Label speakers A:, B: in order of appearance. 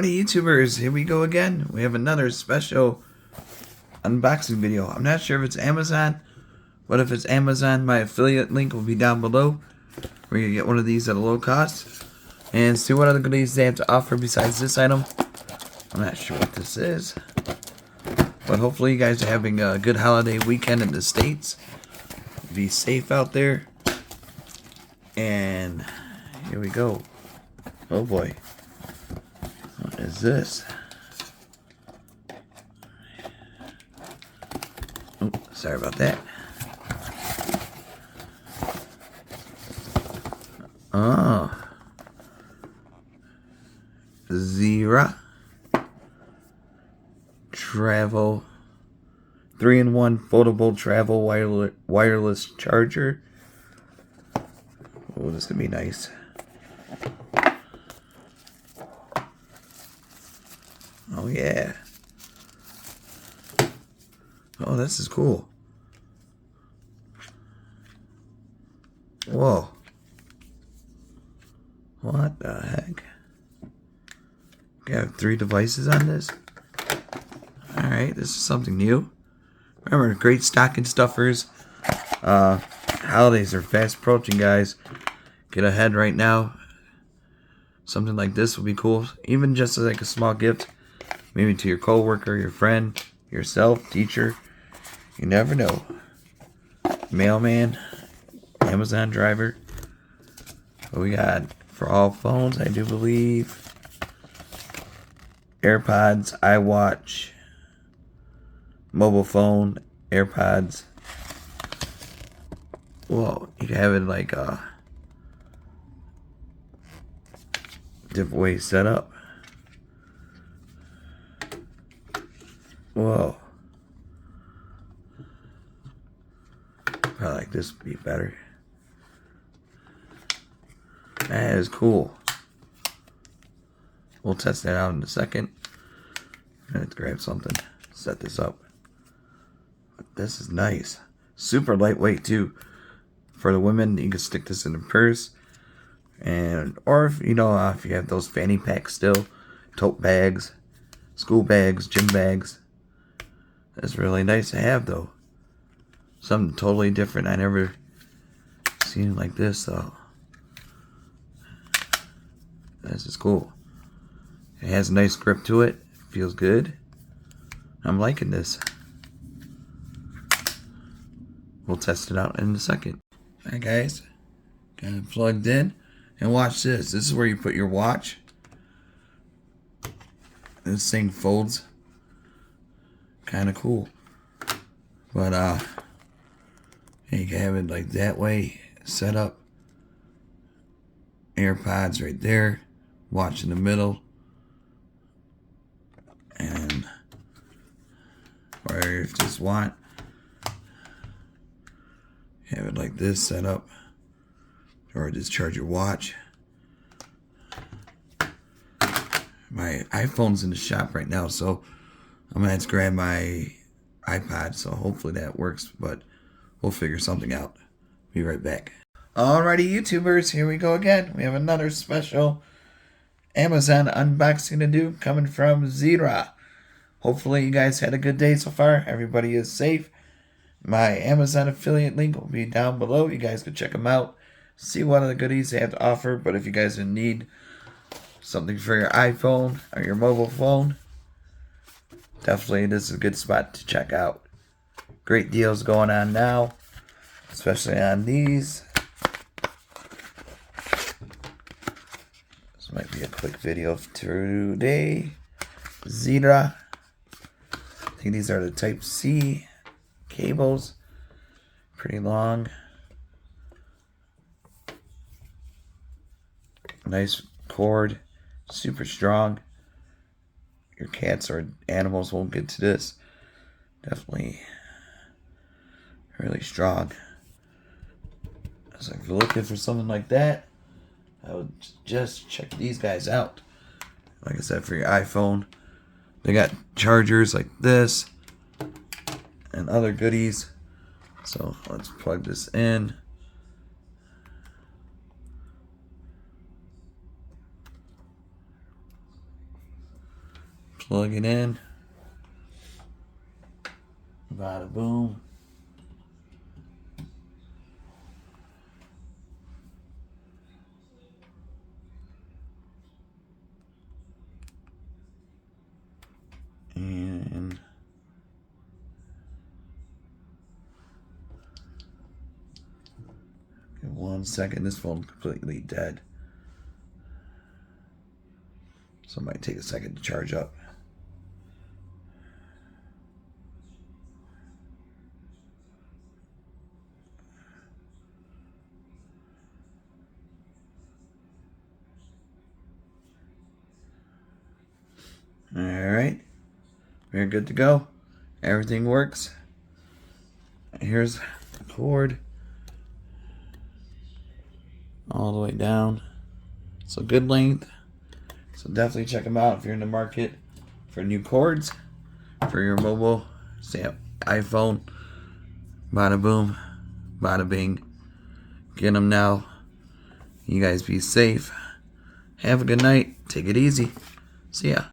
A: Alrighty, YouTubers, here we go again. We have another special unboxing video. I'm not sure if it's Amazon, but if it's Amazon, my affiliate link will be down below. We're going to get one of these at a low cost and see what other goodies they have to offer besides this item. I'm not sure what this is, but hopefully you guys are having a good holiday weekend in the States. Be safe out there. And here we go. Oh boy. What is this? Oh, sorry about that. Oh. Zeera. Travel. 3-in-1 foldable travel wireless charger. Oh, this could be nice. Oh yeah. Oh, this is cool. Whoa. What the heck? Got 3 devices on this. Alright, this is something new. Remember, great stocking stuffers. Holidays are fast approaching, guys. Get ahead right now. Something like this would be cool. Even just as like a small gift. Maybe to your coworker, your friend, yourself, teacher. You never know. Mailman, Amazon driver. What we got for all phones, I do believe. AirPods, iWatch, mobile phone, AirPods. Whoa, you can have it like different ways set up. Whoa. Probably like this would be better. That is cool. We'll test that out in a second. I'm gonna have to grab something. Set this up. But this is nice. Super lightweight too. For the women, you can stick this in a purse. And or if you know if you have those fanny packs still, tote bags, school bags, gym bags. That's really nice to have though. Something totally different. I never seen it like this though. This is cool. It has a nice grip to it. Feels good. I'm liking this. We'll test it out in a second. Alright guys. Got it plugged in. And watch this. This is where you put your watch. This thing folds. Kind of cool. But you can have it like that way set up. AirPods right there. Watch in the middle. And or if you just want, have it like this set up. Or just charge your watch. My iPhone's in the shop right now, so I'm gonna have to grab my iPod, so hopefully that works, but we'll figure something out. Be right back. Alrighty, YouTubers, here we go again. We have another special Amazon unboxing to do coming from Zeera. Hopefully you guys had a good day so far. Everybody is safe. My Amazon affiliate link will be down below. You guys can check them out. See what other goodies they have to offer. But if you guys need something for your iPhone or your mobile phone, definitely this is a good spot to check out. Great deals going on now, especially on these. This might be a quick video today. Zeera. I think these are the Type-C cables. Pretty long. Nice cord. Super strong. Your cats or animals won't get to this. Definitely really strong. So if you're looking for something like that, I would just check these guys out. Like I said, for your iPhone, they got chargers like this and other goodies. So let's plug this in. Plug it in. Bada boom. And in 1 second, this phone's completely dead. So it might take a second to charge up. Alright, we're good to go. Everything works. Here's the cord. All the way down. So good length. So definitely check them out if you're in the market for new cords for your mobile iPhone. Bada boom, bada bing. Get them now. You guys be safe. Have a good night. Take it easy. See ya.